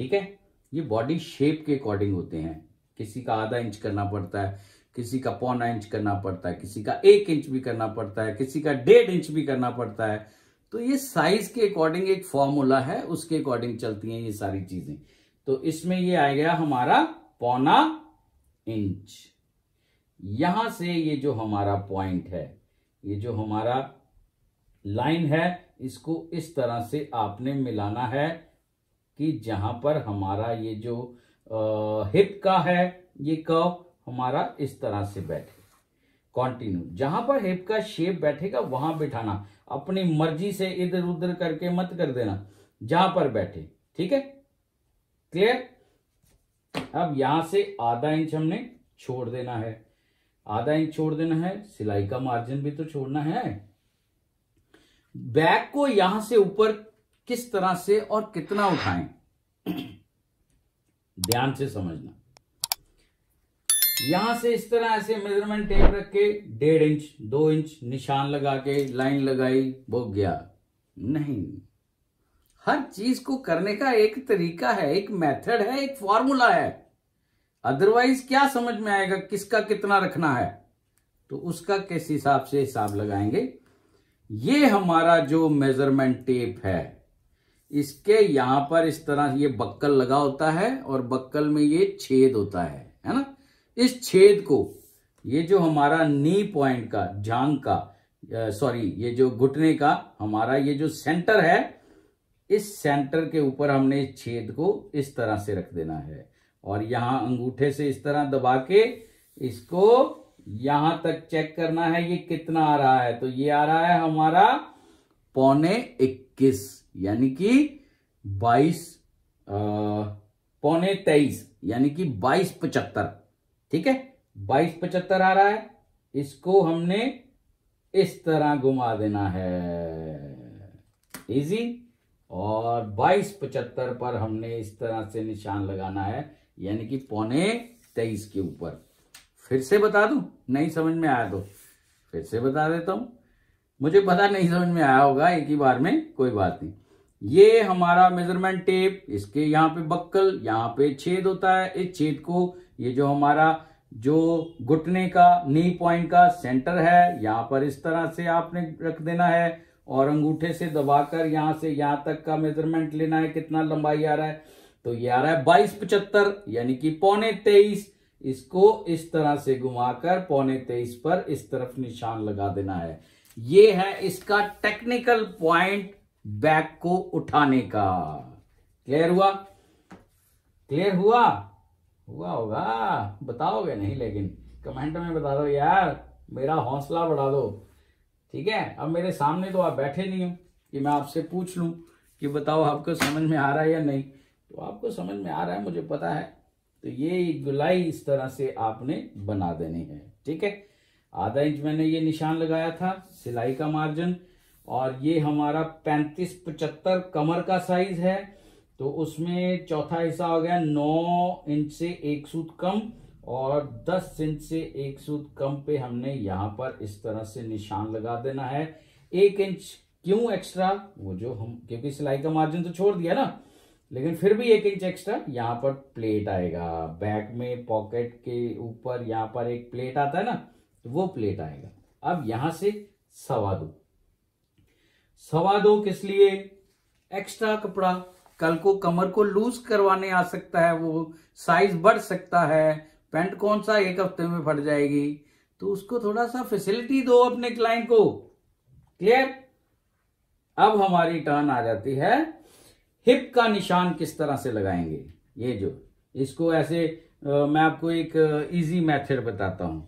ठीक है, ये बॉडी शेप के अकॉर्डिंग होते हैं, किसी का आधा इंच करना पड़ता है, किसी का 0.25 इंच करना पड़ता है, किसी का 1 इंच भी करना पड़ता है, किसी का 1.5 इंच भी करना पड़ता है। तो ये साइज के अकॉर्डिंग एक फॉर्मूला है, उसके अकॉर्डिंग चलती हैं ये सारी चीजें। तो इसमें ये आ गया हमारा 0.25 इंच। यहां से ये जो हमारा पॉइंट है, ये जो हमारा लाइन है, इसको इस तरह से आपने मिलाना है कि जहां पर हमारा ये जो हिप का है ये कर्व हमारा इस तरह से बैठे कंटिन्यू। जहां पर हिप का शेप बैठेगा वहां बिठाना, अपनी मर्जी से इधर उधर करके मत कर देना, जहां पर बैठे। ठीक है, क्लियर? अब यहां से आधा इंच हमने छोड़ देना है, आधा इंच छोड़ देना है, सिलाई का मार्जिन भी तो छोड़ना है। बैक को यहां से ऊपर किस तरह से और कितना उठाएं, ध्यान से समझना। यहां से इस तरह ऐसे मेजरमेंट टेप रख के 1.5 इंच 2 इंच निशान लगा के लाइन लगाई, वो गया नहीं। हर चीज को करने का एक तरीका है, एक मेथड है, एक फॉर्मूला है। अदरवाइज क्या समझ में आएगा किसका कितना रखना है, तो उसका किस हिसाब से हिसाब लगाएंगे। ये हमारा जो मेजरमेंट टेप है, इसके यहां पर इस तरह ये बक्कल लगा होता है और बक्कल में ये छेद होता है ना। इस छेद को, ये जो हमारा नी पॉइंट का, जांग का सॉरी ये जो घुटने का हमारा ये जो सेंटर है, इस सेंटर के ऊपर हमने इस छेद को इस तरह से रख देना है और यहां अंगूठे से इस तरह दबा के इसको यहां तक चेक करना है ये कितना आ रहा है। तो ये आ रहा है हमारा 0.21 यानी कि 0.23 यानी कि 22.75। ठीक है, 22.75 आ रहा है। इसको हमने इस तरह घुमा देना है, इजी। और 22.75 पर हमने इस तरह से निशान लगाना है, यानी कि 0.23 के ऊपर। फिर से बता दूं, नहीं समझ में आया तो फिर से बता देता हूं। मुझे पता नहीं समझ में आया होगा एक ही बार में, कोई बात नहीं। ये हमारा मेजरमेंट टेप, इसके यहाँ पे बक्कल, यहाँ पे छेद होता है। इस छेद को, ये जो हमारा जो घुटने का नी पॉइंट का सेंटर है, यहाँ पर इस तरह से आपने रख देना है और अंगूठे से दबाकर यहां से यहां तक का मेजरमेंट लेना है, कितना लंबाई आ रहा है। तो ये आ रहा है 22.75 यानी कि 0.23। इसको इस तरह से घुमाकर 0.23 पर इस तरफ निशान लगा देना है। ये है इसका टेक्निकल पॉइंट बैक को उठाने का। क्लियर हुआ? क्लियर हुआ? हुआ होगा, बताओगे नहीं लेकिन कमेंट में बता दो यार, मेरा हौसला बढ़ा दो। ठीक है, अब मेरे सामने तो आप बैठे नहीं हो कि मैं आपसे पूछ लूं कि बताओ आपको समझ में आ रहा है या नहीं। तो आपको समझ में आ रहा है, मुझे पता है। तो ये गुलाई इस तरह से आपने बना देनी है। ठीक है, आधा इंच मैंने ये निशान लगाया था सिलाई का मार्जिन, और ये हमारा 35-75 कमर का साइज है। तो उसमें चौथा हिस्सा हो गया 9 इंच से 1 सूत कम, और 10 इंच से 1 सूत कम पे हमने यहां पर इस तरह से निशान लगा देना है। 1 इंच क्यों एक्स्ट्रा, वो जो हम, क्योंकि सिलाई का मार्जिन तो छोड़ दिया ना, लेकिन फिर भी 1 इंच एक्स्ट्रा यहां पर प्लेट आएगा। बैक में पॉकेट के ऊपर यहां पर एक प्लेट आता है ना, तो वो प्लेट आएगा। अब यहां से 2.25, 2.25 किस लिए? एक्स्ट्रा कपड़ा, कल को कमर को लूज करवाने आ सकता है, वो साइज बढ़ सकता है, पैंट कौन सा 1 हफ्ते में फट जाएगी, तो उसको थोड़ा सा फैसिलिटी दो अपने क्लाइंट को। क्लियर? अब हमारी टर्न आ जाती है हिप का निशान किस तरह से लगाएंगे। ये जो इसको ऐसे मैं आपको एक इजी मेथड बताता हूं,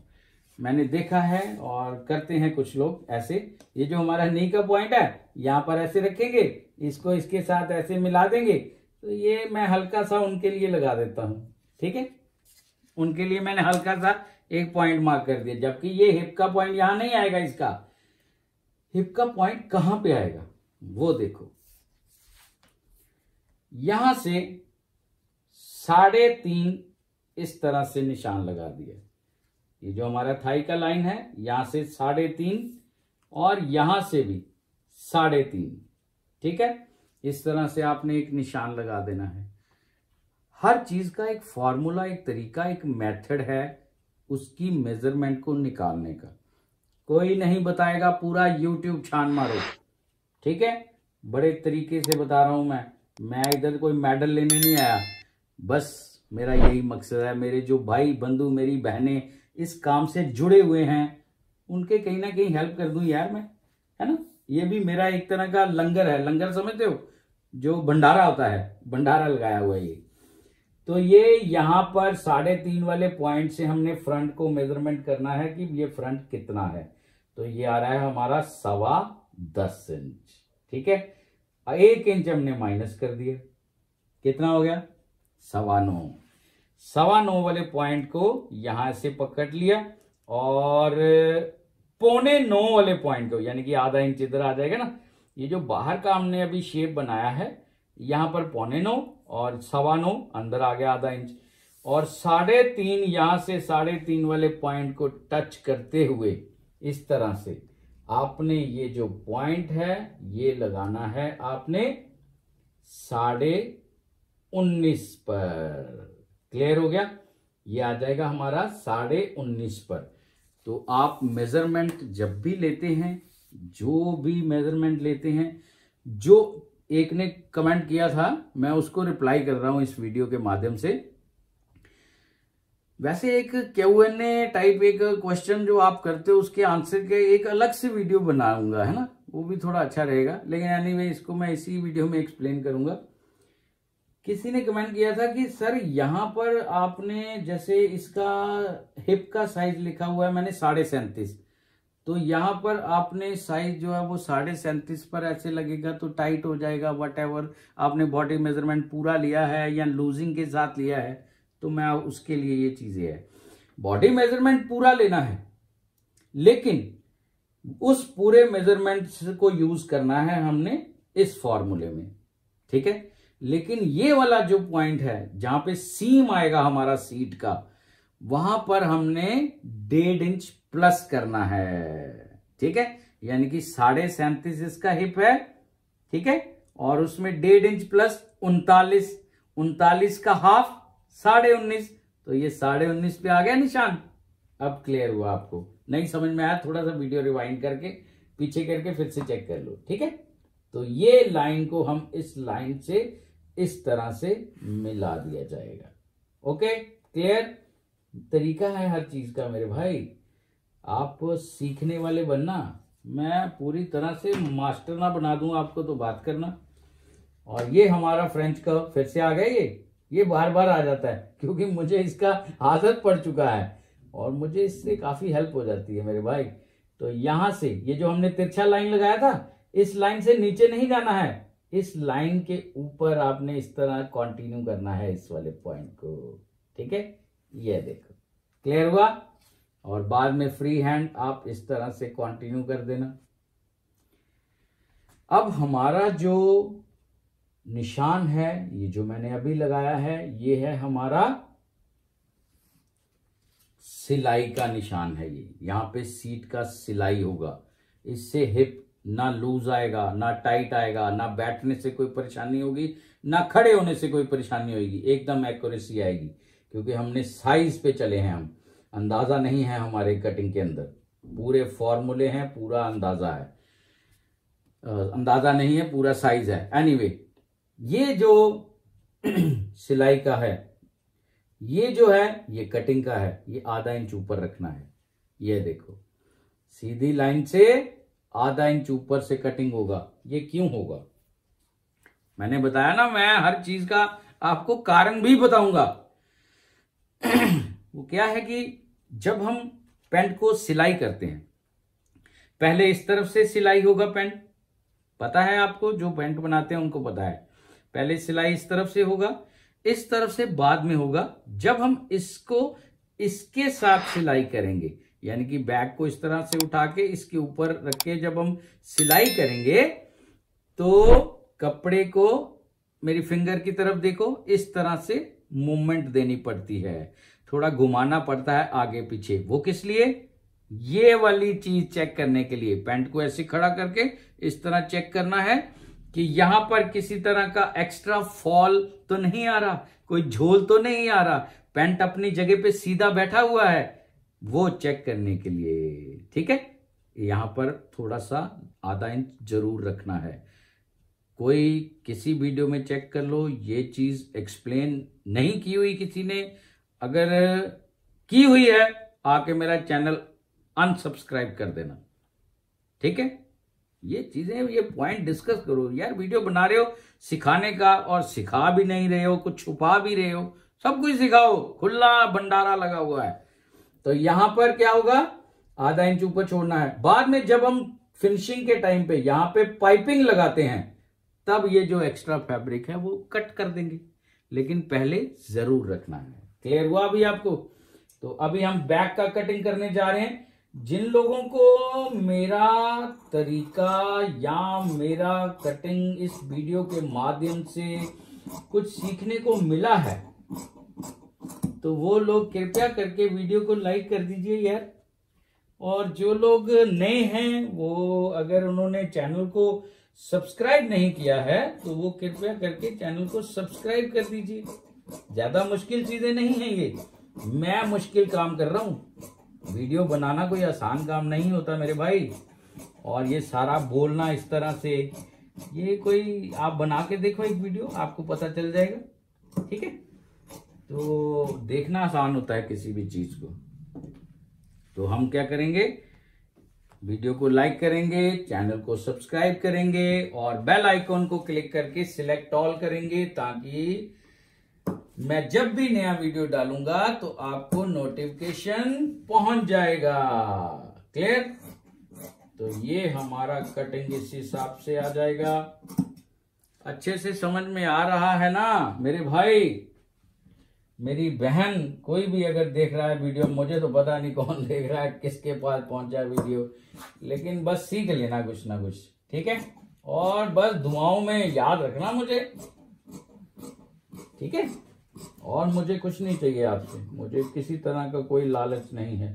मैंने देखा है और करते हैं कुछ लोग ऐसे। ये जो हमारा नी का पॉइंट है यहां पर ऐसे रखेंगे, इसको इसके साथ ऐसे मिला देंगे, तो ये मैं हल्का सा उनके लिए लगा देता हूं। ठीक है, उनके लिए मैंने हल्का सा एक पॉइंट मार्क कर दिया, जबकि ये हिप का पॉइंट यहां नहीं आएगा। इसका हिप का पॉइंट कहां पे आएगा वो देखो, यहां से 3.5 इस तरह से निशान लगा दिया। ये जो हमारा थाई का लाइन है यहां से 3.5 और यहां से भी 3.5। ठीक है, इस तरह से आपने एक निशान लगा देना है। हर चीज का एक फॉर्मूला, एक तरीका, एक मेथड है उसकी मेजरमेंट को निकालने का। कोई नहीं बताएगा, पूरा यूट्यूब छान मारो। ठीक है, बड़े तरीके से बता रहा हूं मैं इधर कोई मेडल लेने नहीं आया, बस मेरा यही मकसद है। मेरे जो भाई बंधु, मेरी बहनें इस काम से जुड़े हुए हैं, उनके कहीं ना कहीं हेल्प कर दूं यार मैं, है ना। ये भी मेरा एक तरह का लंगर है। लंगर समझते हो, जो भंडारा होता है, भंडारा लगाया हुआ है ये। तो ये यहां पर 3.5 वाले पॉइंट से हमने फ्रंट को मेजरमेंट करना है कि ये फ्रंट कितना है। तो ये आ रहा है हमारा 10.25 इंच। ठीक है, 1 इंच हमने माइनस कर दिया, कितना हो गया? 9.25। 9.25 वाले पॉइंट को यहां से पकड़ लिया और 9.25 वाले पॉइंट को, यानी कि आधा इंच इधर आ जाएगा ना। ये जो बाहर का हमने अभी शेप बनाया है, यहां पर 9.25 और 9.25 अंदर आ गया आधा इंच, और 3.5 यहां से 3.5 वाले पॉइंट को टच करते हुए इस तरह से आपने ये जो पॉइंट है ये लगाना है आपने 19.5 पर। क्लियर हो गया? ये आ जाएगा हमारा 19.5 पर। तो आप मेजरमेंट जब भी लेते हैं, जो भी मेजरमेंट लेते हैं, जो एक ने कमेंट किया था मैं उसको रिप्लाई कर रहा हूं इस वीडियो के माध्यम से। वैसे एक Q&A टाइप एक क्वेश्चन जो आप करते हो उसके आंसर के एक अलग से वीडियो बनाऊंगा, है ना, वो भी थोड़ा अच्छा रहेगा। लेकिन एनीवे इसको मैं इसी वीडियो में एक्सप्लेन करूंगा। किसी ने कमेंट किया था कि सर यहां पर आपने जैसे इसका हिप का साइज लिखा हुआ है मैंने 37.5, तो यहां पर आपने साइज जो है वो 37.5 पर ऐसे लगेगा तो टाइट हो जाएगा। वट एवर आपने बॉडी मेजरमेंट पूरा लिया है या लूजिंग के साथ लिया है, तो मैं उसके लिए ये चीजें है। बॉडी मेजरमेंट पूरा लेना है, लेकिन उस पूरे मेजरमेंट को यूज करना है हमने इस फॉर्मूले में। ठीक है, लेकिन ये वाला जो पॉइंट है जहां पे सीम आएगा हमारा सीट का, वहां पर हमने 1.5 इंच प्लस करना है। ठीक है, यानी कि 37.5 इसका हिप है। ठीक है, और उसमें 1.5 इंच प्लस 39 का हाफ 19.5, तो ये 19.5 पे आ गया निशान। अब क्लियर हुआ? आपको नहीं समझ में आया, थोड़ा सा वीडियो रिवाइंड करके पीछे करके फिर से चेक कर लो। ठीक है, तो ये लाइन को हम इस लाइन से इस तरह से मिला दिया जाएगा। Okay, clear? तरीका है हर चीज का मेरे भाई, आप सीखने वाले बनना। मैं पूरी तरह से मास्टर ना बना दूं आपको तो बात करना। और ये हमारा फ्रेंच का फिर से आ गया, ये बार बार आ जाता है क्योंकि मुझे इसका आदत पड़ चुका है और मुझे इससे काफी हेल्प हो जाती है मेरे भाई। तो यहां से ये जो हमने तिरछा लाइन लगाया था, इस लाइन से नीचे नहीं जाना है, इस लाइन के ऊपर आपने इस तरह कंटिन्यू करना है इस वाले पॉइंट को। ठीक है, ये देखो क्लियर हुआ? और बाद में फ्री हैंड आप इस तरह से कंटिन्यू कर देना। अब हमारा जो निशान है, ये जो मैंने अभी लगाया है, ये है हमारा सिलाई का निशान है। ये यहां पे सीट का सिलाई होगा, इससे हिप ना लूज आएगा, ना टाइट आएगा, ना बैठने से कोई परेशानी होगी, ना खड़े होने से कोई परेशानी होगी, एकदम एक्यूरेसी आएगी। क्योंकि हमने साइज पे चले हैं, हम अंदाजा नहीं है हमारे कटिंग के अंदर। पूरे फॉर्मूले हैं, पूरा अंदाजा है, अंदाजा नहीं है, पूरा साइज है। एनीवे, ये जो सिलाई का है, ये जो है ये कटिंग का है, ये आधा इंच ऊपर रखना है। ये देखो, सीधी लाइन से आधा इंच ऊपर से कटिंग होगा। ये क्यों होगा? मैंने बताया ना, मैं हर चीज का आपको कारण भी बताऊंगा। वो क्या है कि जब हम पैंट को सिलाई करते हैं, पहले इस तरफ से सिलाई होगा पैंट, पता है आपको, जो पैंट बनाते हैं उनको पता है। पहले सिलाई इस तरफ से होगा, इस तरफ से बाद में होगा। जब हम इसको इसके साथ सिलाई करेंगे, यानी कि बैग को इस तरह से उठा के इसके ऊपर रख के जब हम सिलाई करेंगे, तो कपड़े को मेरी फिंगर की तरफ देखो, इस तरह से मूवमेंट देनी पड़ती है, थोड़ा घुमाना पड़ता है आगे पीछे। वो किस लिए? ये वाली चीज चेक करने के लिए। पैंट को ऐसे खड़ा करके इस तरह चेक करना है कि यहां पर किसी तरह का एक्स्ट्रा फॉल तो नहीं आ रहा, कोई झोल तो नहीं आ रहा, पैंट अपनी जगह पे सीधा बैठा हुआ है, वो चेक करने के लिए। ठीक है, यहां पर थोड़ा सा आधा इंच जरूर रखना है। कोई किसी वीडियो में चेक कर लो, ये चीज एक्सप्लेन नहीं की हुई किसी ने, अगर की हुई है आके मेरा चैनल अनसब्सक्राइब कर देना। ठीक है, ये चीजें, ये पॉइंट डिस्कस करो यार। वीडियो बना रहे हो सिखाने का, और सिखा भी नहीं रहे हो, कुछ छुपा भी रहे हो, सब कुछ सिखाओ, खुला भंडारा लगा हुआ है। तो यहां पर क्या होगा, आधा इंच ऊपर छोड़ना है। बाद में जब हम फिनिशिंग के टाइम पे यहां पे पाइपिंग लगाते हैं, तब ये जो एक्स्ट्रा फैब्रिक है वो कट कर देंगे, लेकिन पहले जरूर रखना है। क्लियर हुआ अभी आपको? तो अभी हम बैक का कटिंग करने जा रहे हैं। जिन लोगों को मेरा तरीका या मेरा कटिंग इस वीडियो के माध्यम से कुछ सीखने को मिला है, तो वो लोग कृपया करके वीडियो को लाइक कर दीजिए यार। और जो लोग नए हैं, वो अगर उन्होंने चैनल को सब्सक्राइब नहीं किया है, तो वो कृपया करके चैनल को सब्सक्राइब कर दीजिए। ज्यादा मुश्किल चीजें नहीं है ये, मैं मुश्किल काम कर रहा हूं। वीडियो बनाना कोई आसान काम नहीं होता मेरे भाई, और ये सारा बोलना इस तरह से, ये कोई आप बना के देखो एक वीडियो, आपको पता चल जाएगा। ठीक है, तो देखना आसान होता है किसी भी चीज को। तो हम क्या करेंगे, वीडियो को लाइक करेंगे, चैनल को सब्सक्राइब करेंगे, और बेल आइकॉन को क्लिक करके सिलेक्ट ऑल करेंगे, ताकि मैं जब भी नया वीडियो डालूंगा तो आपको नोटिफिकेशन पहुंच जाएगा। क्लियर? तो ये हमारा कटिंग इस हिसाब से आ जाएगा। अच्छे से समझ में आ रहा है ना मेरे भाई, मेरी बहन, कोई भी अगर देख रहा है वीडियो, मुझे तो पता नहीं कौन देख रहा है, किसके पास पहुंचा वीडियो, लेकिन बस सीख लेना कुछ ना कुछ। ठीक है, और बस दुआओं में याद रखना मुझे। ठीक है, और मुझे कुछ नहीं चाहिए आपसे, मुझे किसी तरह का कोई लालच नहीं है।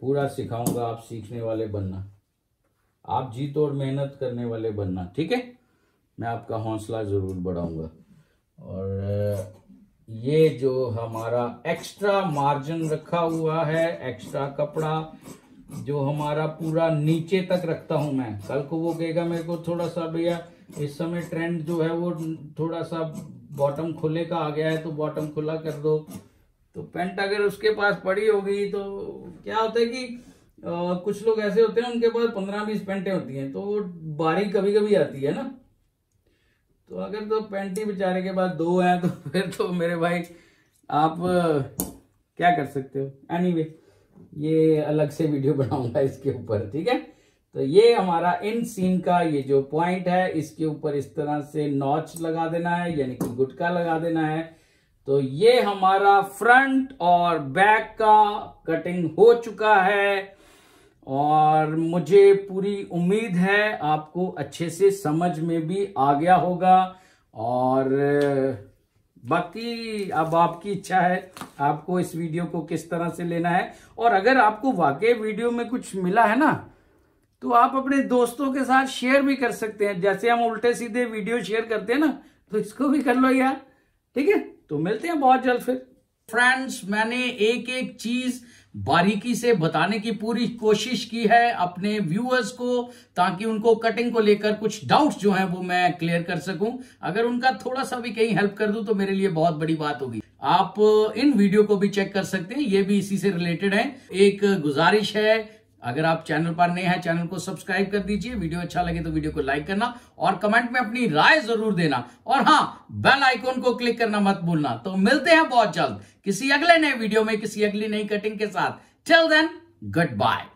पूरा सिखाऊंगा, आप सीखने वाले बनना, आप जी तोड़ मेहनत करने वाले बनना। ठीक है, मैं आपका हौसला जरूर बढ़ाऊंगा। और ये जो हमारा एक्स्ट्रा मार्जिन रखा हुआ है, एक्स्ट्रा कपड़ा जो हमारा पूरा नीचे तक रखता हूं मैं, कल को वो कहेगा मेरे को थोड़ा सा, भैया इस समय ट्रेंड जो है वो थोड़ा सा बॉटम खुले का आ गया है, तो बॉटम खुला कर दो। तो पैंट अगर उसके पास पड़ी होगी, तो क्या होता है कि कुछ लोग ऐसे होते हैं उनके पास 15-20 पैंटें होती हैं, तो वो बारी कभी कभी आती है ना। तो अगर तो पैंट ही बेचारे के पास 2 हैं, तो फिर तो मेरे भाई आप क्या कर सकते हो। एनीवे, ये अलग से वीडियो बनाऊंगा इसके ऊपर। ठीक है, तो ये हमारा इन सीन का ये जो पॉइंट है, इसके ऊपर इस तरह से नॉच लगा देना है, यानी कि गुटका लगा देना है। तो ये हमारा फ्रंट और बैक का कटिंग हो चुका है, और मुझे पूरी उम्मीद है आपको अच्छे से समझ में भी आ गया होगा। और बाकी अब आपकी इच्छा है आपको इस वीडियो को किस तरह से लेना है। और अगर आपको वाकई वीडियो में कुछ मिला है ना, तो आप अपने दोस्तों के साथ शेयर भी कर सकते हैं। जैसे हम उल्टे सीधे वीडियो शेयर करते हैं ना, तो इसको भी कर लो यार। ठीक है, तो मिलते हैं बहुत जल्द फिर। फ्रेंड्स, मैंने एक एक चीज बारीकी से बताने की पूरी कोशिश की है अपने व्यूअर्स को, ताकि उनको कटिंग को लेकर कुछ डाउट्स जो हैं वो मैं क्लियर कर सकूं। अगर उनका थोड़ा सा भी कहीं हेल्प कर दूं तो मेरे लिए बहुत बड़ी बात होगी। आप इन वीडियो को भी चेक कर सकते हैं, ये भी इसी से रिलेटेड है। एक गुजारिश है, अगर आप चैनल पर नए हैं चैनल को सब्सक्राइब कर दीजिए, वीडियो अच्छा लगे तो वीडियो को लाइक करना और कमेंट में अपनी राय जरूर देना, और हां, बेल आइकॉन को क्लिक करना मत भूलना। तो मिलते हैं बहुत जल्द किसी अगले नए वीडियो में, किसी अगली नई कटिंग के साथ। Till then, good bye.